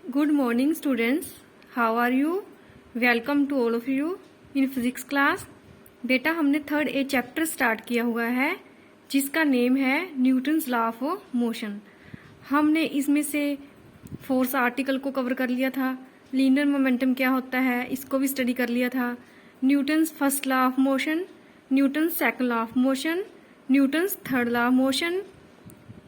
Good morning students. How are you? Welcome to all of you in physics class. बेटा हमने third A chapter start किया हुआ है जिसका नेम है न्यूटन्स लॉ ऑफ मोशन। हमने इसमें से फोर्स आर्टिकल को कवर कर लिया था, लीनियर मोमेंटम क्या होता है इसको भी स्टडी कर लिया था, Newton's first law of motion, Newton's second law of motion, Newton's third law of motion,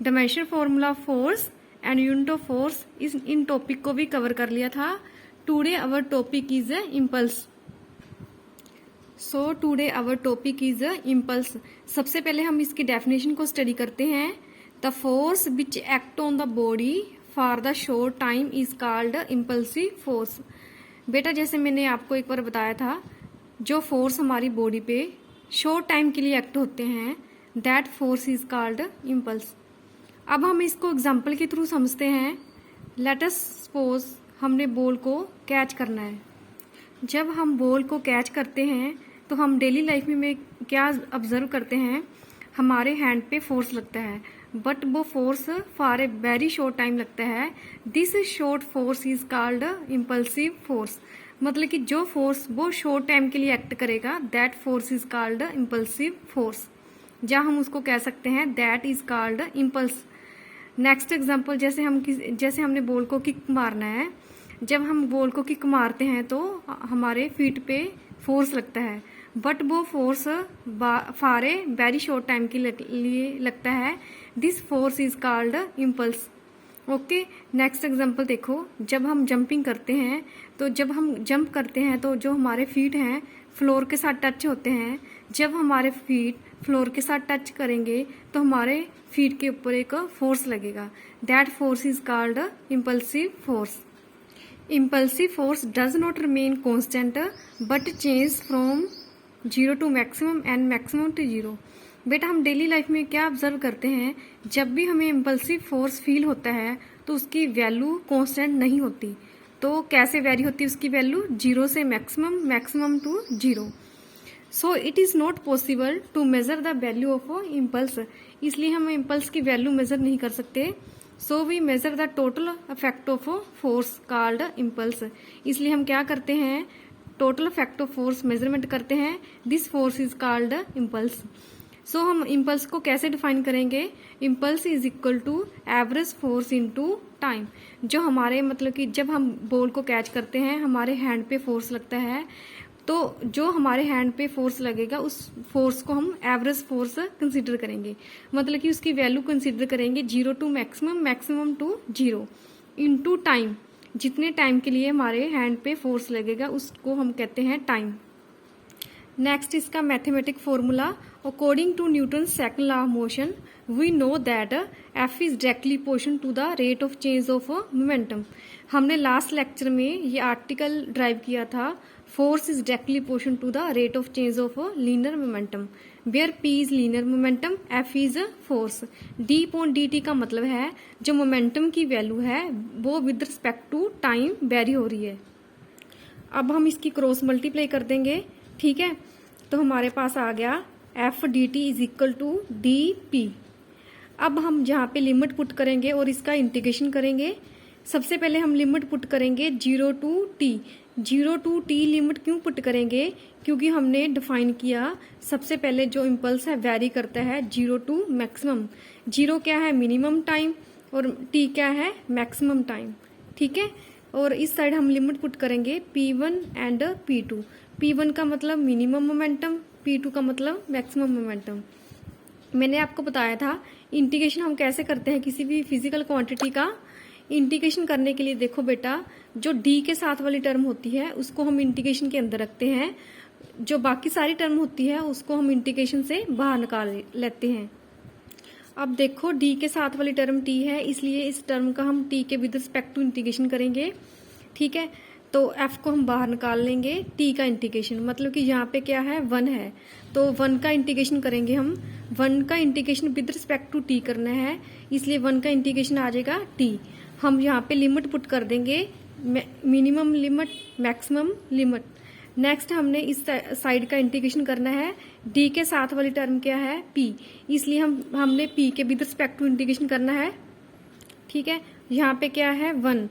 dimension formula of force and unit of force, इस इन टॉपिक को भी कवर कर लिया था। Today our topic is impulse. So today our topic is impulse. सबसे पहले हम इसकी डेफिनेशन को स्टडी करते हैं। The force which act on the body for the short time is called impulsive force. बेटा जैसे मैंने आपको एक बार बताया था, जो फोर्स हमारी बॉडी पे शॉर्ट टाइम के लिए एक्ट होते हैं that force is called impulse. अब हम इसको एग्जाम्पल के थ्रू समझते हैं। लेट अस सपोज हमने बॉल को कैच करना है। जब हम बॉल को कैच करते हैं तो हम डेली लाइफ में क्या ऑब्जर्व करते हैं, हमारे हैंड पे फोर्स लगता है, बट वो force for a very short time लगता है। This short force is called impulsive force. मतलब कि जो फोर्स वो शॉर्ट टाइम के लिए एक्ट करेगा that force is called impulsive force, या हम उसको कह सकते हैं that is called impulse. Next example, जैसे हमने बॉल को किक मारना है। जब हम बॉल को किक मारते हैं तो हमारे फीट पे फोर्स लगता है, बट वो force for a very short time के लिए लगता है। This force is called impulse. Okay, next example देखो। जब हम जंपिंग करते हैं तो जब हम जंप करते हैं तो जो हमारे फीट हैं फ्लोर के साथ टच होते हैं। जब हमारे फीट फ्लोर के साथ टच करेंगे तो हमारे फीट के ऊपर एक फोर्स लगेगा। That force is called impulsive force. Impulsive force does not remain constant but change from 0 to maximum and maximum to 0। बेटा हम डेली लाइफ में क्या ऑब्जर्व करते हैं, जब भी हमें इम्पल्सिव फोर्स फील होता है तो उसकी वैल्यू कांस्टेंट नहीं होती। तो कैसे वेरी होती है उसकी वैल्यू? 0 से maximum, maximum to 0। So it is not possible to measure the value of impulse. इसलिए हम इम्पल्स की वैल्यू मेजर नहीं कर सकते। So we measure the total effect of force called impulse. इसलिए हम क्या करते हैं, total effect of force measurement करते हैं। This force is called impulse. So हम इम्पल्स को कैसे डिफाइन करेंगे? Impulse is equal to average force into time. जो हमारे मतलब कि जब हम बॉल को कैच करते हैं हमारे हैंड पे फोर्स लगता है, तो जो हमारे हैंड पे फोर्स लगेगा उस फोर्स को हम एवरेज फोर्स कंसीडर करेंगे। मतलब कि उसकी वैल्यू कंसीडर करेंगे 0 to maximum, maximum to 0 into time. जितने टाइम के लिए हमारे हैंड पे फोर्स लगेगा उसको हम कहते हैं टाइम। नेक्स्ट इसका mathematic formula. According to Newton second law of motion we know that F is directly proportional to the rate of change of momentum. हमने लास्ट लेक्चर में ये आर्टिकल ड्राइव किया था, force is directly proportional to the rate of change of linear momentum, where P is linear momentum, F is force. D upon D T का मतलब है जो momentum की वैल्यू है वो with respect to time vary हो रही है। अब हम इसकी क्रॉस मल्टीप्लाई कर देंगे, ठीक है, तो हमारे पास आ गया F D T is equal to D P. अब हम जहाँ पे लिमिट पुट करेंगे और इसका इंटीग्रेशन करेंगे। सबसे पहले हम लिमिट पुट करेंगे 0 to T. 0 to T limit क्यों पुट करेंगे? क्योंकि हमने डिफाइन किया सबसे पहले जो इम्पल्स है वेरी करता है 0 टू मैक्सिमम। 0 क्या है? मिनिमम टाइम, और टी क्या है? मैक्सिमम टाइम, ठीक है। और इस साइड हम लिमिट पुट करेंगे P1 एंड P2। P1 का मतलब मिनिमम मोमेंटम, P2 का मतलब मैक्सिमम मोमेंटम। मैंने आपको बताया था इंटीग्रेशन हम कैसे करते हैं किसी भी फिजिकल क्वांटिटी का। इंटीग्रेशन करने के लिए देखो बेटा, जो डी के साथ वाली टर्म होती है उसको हम इंटीग्रेशन के अंदर रखते हैं, जो बाकी सारी टर्म होती है उसको हम इंटीग्रेशन से बाहर निकाल लेते हैं। अब देखो डी के साथ वाली टर्म टी है, इसलिए इस टर्म का हम टी के विद रिस्पेक्ट टू इंटीग्रेशन करेंगे, ठीक है। तो एफ को हम बाहर निकाल लेंगे, टी का इंटीग्रेशन मतलब कि यहाँ पे क्या है 1 है, तो 1 का इंटीग्रेशन करेंगे हम। 1 का integration with respect to T करना है, इसलिए 1 का इंटीग्रेशन आ जाएगा टी। हम यहाँ पे लिमिट पुट कर देंगे, minimum limit, maximum limit. Next हमने इस साइड का इंटीग्रेशन करना है। डी के साथ वाली टर्म क्या है? पी, इसलिए हमने पी के विद रिस्पेक्ट टू इंटीग्रेशन करना है, ठीक है। यहाँ पे क्या है 1,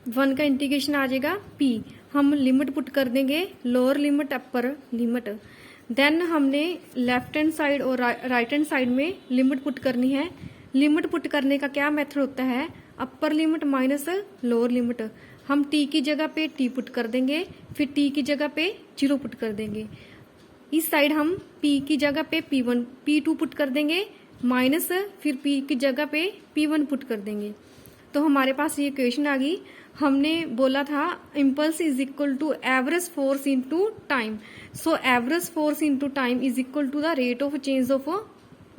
1 का इंटीग्रेशन आ जाएगा p, हम लिमिट पुट कर देंगे, lower limit upper limit. Then हमने लेफ्ट हैंड साइड और राइट हैंड साइड में लिमिट पुट करनी है। लिमिट पुट करने का क्या मेथड होता है, upper limit minus lower limit. हम t की जगह पे t पुट कर देंगे, फिर t की जगह पे 0 पुट कर देंगे। इस साइड हम p की जगह पे p1 p2 पुट कर देंगे, माइनस फिर p की जगह पे p1 पुट कर देंगे। तो हमारे पास ये इक्वेशन आ गई। हमने बोला था impulse is equal to average force into time. So average force into time is equal to the rate of change of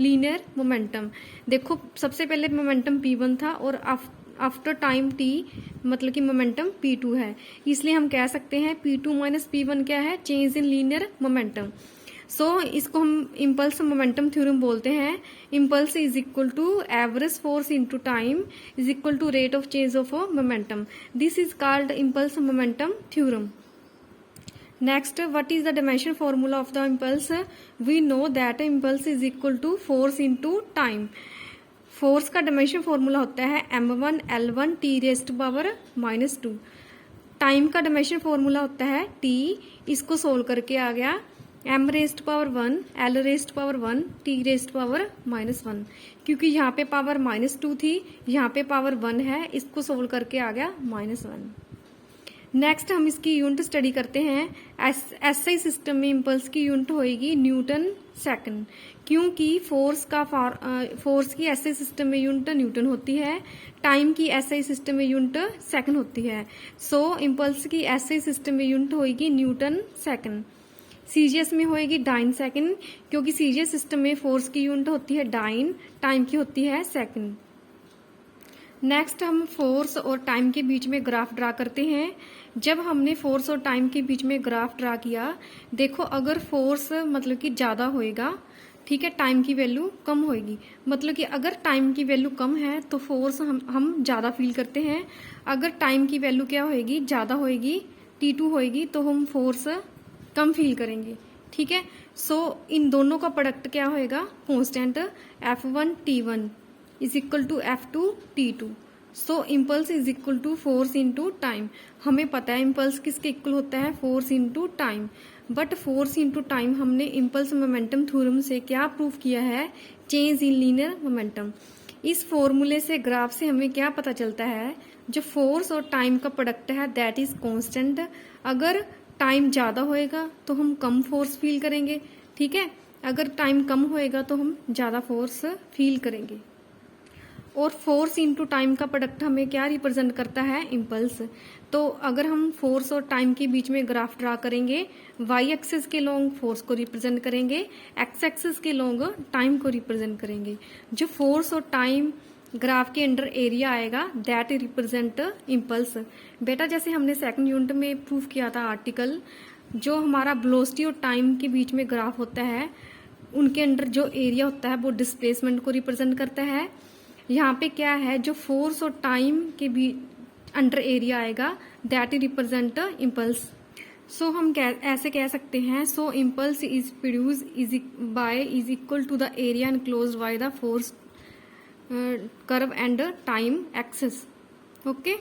linear momentum. देखो सबसे पहले मोमेंटम p1 था और आफ्टर टाइम t मतलब कि मोमेंटम p2 है, इसलिए हम कह सकते हैं p2 माइनस p1 क्या है, change in linear momentum. So इसको हम इम्पल्स मोमेंटम थ्योरम बोलते हैं। Impulse is equal to average force into time is equal to rate of change of momentum. This is called impulse momentum theorem. Next, what is the dimension formula of the impulse? We know that impulse is equal to force into time. Force का dimension formula होता है m1 l1 t raise to power -2। Time का dimension formula होता है t, इसको solve करके आ गया m raise power 1 l raise power 1 t raise power -1। क्योंकि यहाँ पे पावर -2 थी, यहाँ पे पावर 1 है, इसको सोल्व करके आ गया -1। नेक्स्ट हम इसकी यूनिट स्टडी करते हैं। एसआई सिस्टम में इम्पल्स की यूनिट होएगी न्यूटन सेकंड, क्योंकि फोर्स की एसआई सिस्टम में यूनिट न्यूटन होती है, टाइम की एसआई सिस्टम में यूनिट सेकंड होती है। सो इम्पल्स की एसआई सिस्टम में यूनिट होएगी न्यूटन सेकंड। सीजीएस में होएगी डाइन सेकंड, क्योंकि सीजीएस सिस्टम में फोर्स की यूनिट होती है डाइन, टाइम की होती है सेकंड। नेक्स्ट हम फोर्स और टाइम के बीच में ग्राफ ड्रा करते हैं। जब हमने फोर्स और टाइम के बीच में ग्राफ ड्रा किया, देखो अगर फोर्स मतलब कि ज्यादा होएगा, ठीक है, टाइम की वैल्यू कम होएगी। मतलब कि अगर टाइम की वैल्यू कम है तो फोर्स हम ज्यादा फील करते हैं। अगर टाइम की वैल्यू क्या होएगी, ज्यादा होएगी, T2 होएगी, तो हम फोर्स कम फील करेंगे। ठीक है, सो इन दोनों का प्रोडक्ट क्या होएगा, constant F1 T1 is equal to F2 T2। So impulse is equal to force into time. हमें पता है इम्पल्स किसके इक्वल होता है, force into time. But force into time हमने इम्पल्स मोमेंटम थ्योरम से क्या प्रूव किया है, चेंज इन लीनियर मोमेंटम। इस फॉर्मूले से ग्राफ से हमें क्या पता चलता है, जो फोर्स और टाइम का प्रोडक्ट है दैट इज कांस्टेंट। अगर टाइम ज्यादा होएगा तो हम कम फोर्स फील करेंगे, ठीक है, अगर टाइम कम होएगा तो हम ज्यादा फोर्स फील करेंगे। और फोर्स इंटू टाइम का प्रोडक्ट हमें क्या रिप्रेजेंट करता है, इम्पल्स। तो अगर हम फोर्स और टाइम के बीच में ग्राफ ड्रा करेंगे, वाई एक्सिस के लॉन्ग फोर्स को रिप्रेजेंट करेंगे, एक्स एक्सिस के लॉन्ग टाइम को रिप्रेजेंट करेंगे। जो फोर्स और टाइम ग्राफ के अंडर एरिया आएगा दैट रिप्रेजेंट इम्पल्स। बेटा जैसे हमने सेकंड यूनिट में प्रूव किया था आर्टिकल, जो हमारा वेलोसिटी और टाइम के बीच में ग्राफ होता है, उनके अंडर जो एरिया होता है वो डिस्प्लेसमेंट को रिप्रेजेंट करता है। यहाँ पे क्या है, जो फोर्स और टाइम के भी अंडर एरिया आएगा दैट रिप्रेजेंट इम्पल्स। सो हम ऐसे कह सकते हैं, so impulse is produce is equal to the area enclosed by the force curve and time axis. Okay,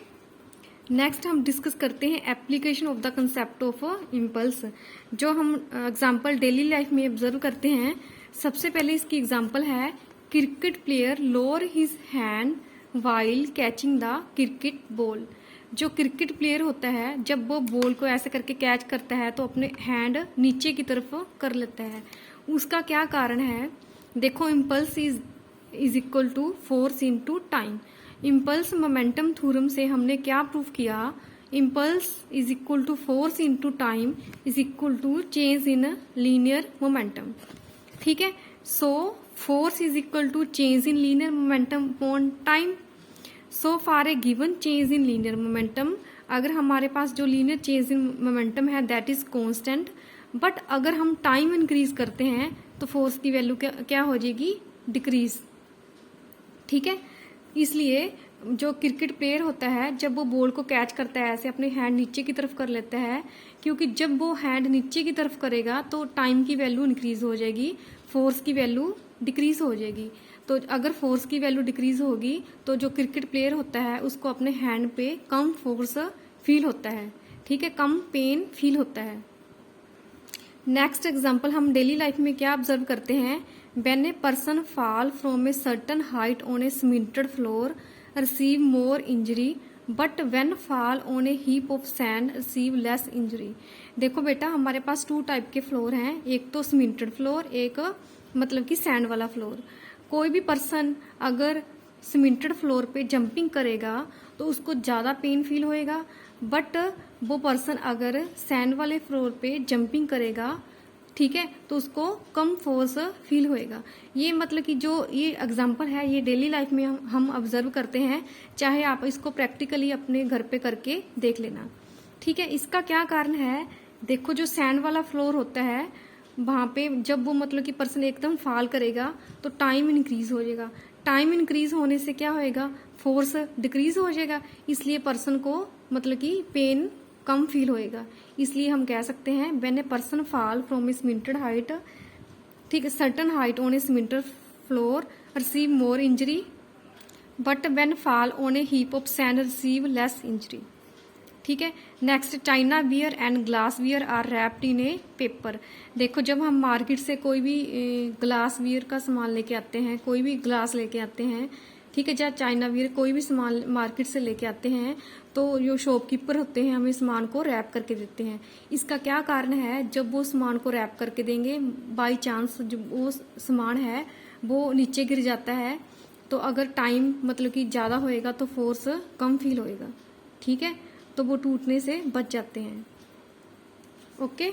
next हम डिस्कस करते हैं application of the concept of impulse, जो हम एग्जांपल डेली लाइफ में ऑब्जर्व करते हैं। सबसे पहले इसकी एग्जांपल है, cricket player lower his hand while catching the cricket ball. जो क्रिकेट प्लेयर होता है जब वो बॉल को ऐसे करके कैच करता है तो अपने हैंड नीचे की तरफ कर लेता है। उसका क्या कारण है, देखो impulse is equal to force into time. Impulse momentum theorem से हमने क्या प्रूव किया, impulse is equal to force into time is equal to change in linear momentum. ठीक है, सो force is equal to change in linear momentum upon time. So for a given change in linear momentum, अगर हमारे पास जो linear change in momentum है that is constant, but अगर हम time increase करते हैं तो force की वैल्यू क्या हो जाएगी, डिक्रीज। ठीक है, इसलिए जो क्रिकेट प्लेयर होता है जब वो बॉल को कैच करता है ऐसे अपने हैंड नीचे की तरफ कर लेता है, क्योंकि जब वो हैंड नीचे की तरफ करेगा तो टाइम की वैल्यू इंक्रीज हो जाएगी, फोर्स की वैल्यू डिक्रीज हो जाएगी। तो अगर फोर्स की वैल्यू डिक्रीज होगी तो जो क्रिकेट प्लेयर होता है उसको अपने हैंड पे कम फोर्स फील होता है, ठीक है, कम पेन फील होता है। नेक्स्ट एग्जाम्पल हम डेली लाइफ में क्या ऑब्जर्व करते हैं, when a person fall from a certain height on a cemented floor receive more injury but when fall on a heap of sand receive less injury. देखो बेटा हमारे पास 2 type के floor हैं, एक तो सीमेंटेड फ्लोर, एक मतलब कि सैंड वाला फ्लोर। कोई भी पर्सन अगर सीमेंटेड फ्लोर पे जंपिंग करेगा तो उसको ज़्यादा पेन फील होएगा, बट वो पर्सन अगर सैंड वाले फ्लोर पे जंपिंग करेगा, ठीक है, तो उसको कम फोर्स फील होएगा। ये मतलब कि जो ये एग्जांपल है ये डेली लाइफ में हम ऑब्जर्व करते हैं, चाहे आप इसको प्रैक्टिकली अपने घर पे करके देख लेना, ठीक है। इसका क्या कारण है, देखो जो सैंड वाला फ्लोर होता है वहां पे जब वो मतलब कि पर्सन एकदम फॉल करेगा तो टाइम इंक्रीज हो जाएगा, टाइम इंक्रीज होने से क्या होएगा, फोर्स डिक्रीज हो जाएगा, इसलिए पर्सन को मतलब कि पेन कम फील होएगा। इसलिए हम कह सकते हैं when a person fall from a cemented height, ठीक है, certain height on a cemented floor receive more injury but when fall on a heap of sand receive less injury, ठीक है। Next, china ware and glass ware are wrapped in a paper. देखो जब हम market से कोई भी glass wear का सामान लेके आते हैं, कोई भी ग्लास लेके आते हैं, ठीक है, या चाइना वियर कोई भी सामान मार्केट से लेके आते हैं तो जो शॉपकीपर होते हैं हमें सामान को रैप करके देते हैं। इसका क्या कारण है, जब वो सामान को रैप करके देंगे बाई चांस जो वो सामान है वो नीचे गिर जाता है तो अगर टाइम मतलब कि ज़्यादा होएगा तो फोर्स कम फील होएगा, ठीक है, तो वो टूटने से बच जाते हैं। Okay,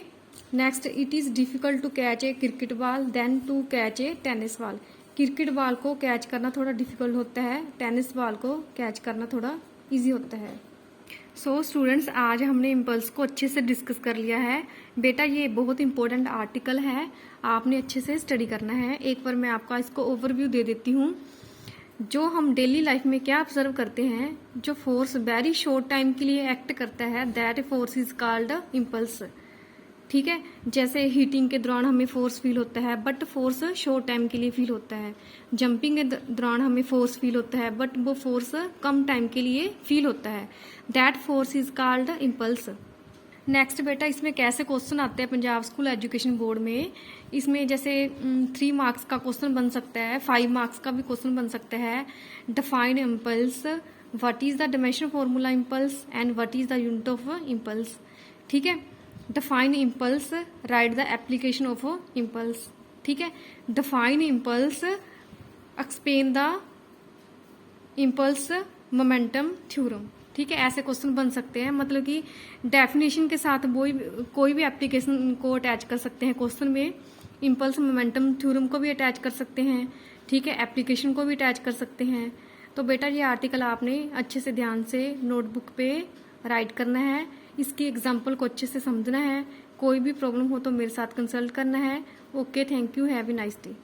next, it is difficult to catch a cricket ball then to catch a tennis ball. Cricket ball को कैच करना थोड़ा डिफिकल्ट होता है, टेनिस बॉल को कैच करना थोड़ा इजी होता है। सो स्टूडेंट्स, आज हमने इम्पल्स को अच्छे से डिस्कस कर लिया है। बेटा ये बहुत इंपॉर्टेंट आर्टिकल है, आपने अच्छे से स्टडी करना है। एक बार मैं आपका इसको ओवरव्यू दे देती हूँ। जो हम डेली लाइफ में क्या ऑब्जर्व करते हैं, जो फोर्स वेरी शॉर्ट टाइम के लिए एक्ट करता है that force is called impulse, ठीक है। जैसे हीटिंग के दौरान हमें फोर्स फील होता है बट फोर्स शॉर्ट टाइम के लिए फील होता है, जंपिंग के दौरान हमें फोर्स फील होता है बट वो फोर्स कम टाइम के लिए फील होता है, that force is called impulse. Next बेटा, इसमें कैसे क्वेश्चन आते हैं पंजाब स्कूल एजुकेशन बोर्ड में, इसमें जैसे 3 मार्क्स का क्वेश्चन बन सकता है, 5 मार्क्स का भी क्वेश्चन बन सकता है। Define impulse, what is the dimension formula impulse and what is the unit of impulse, ठीक है। Define impulse, right the application of impulse, ठीक है। Define impulse, explain the impulse momentum theorem, ठीक है। ऐसे क्वेश्चन बन सकते हैं, मतलब कि डेफिनेशन के साथ वो कोई भी एप्लीकेशन को अटैच कर सकते हैं क्वेश्चन में, इम्पल्स मोमेंटम थ्योरम को भी अटैच कर सकते हैं, ठीक है, एप्लीकेशन को भी अटैच कर सकते हैं। तो बेटा ये आर्टिकल आपने अच्छे से ध्यान से नोटबुक पे राइट करना है, इसकी एग्जाम्पल को अच्छे से समझना है। कोई भी प्रॉब्लम हो तो मेरे साथ कंसल्ट करना है। Okay, thank you, have a nice day.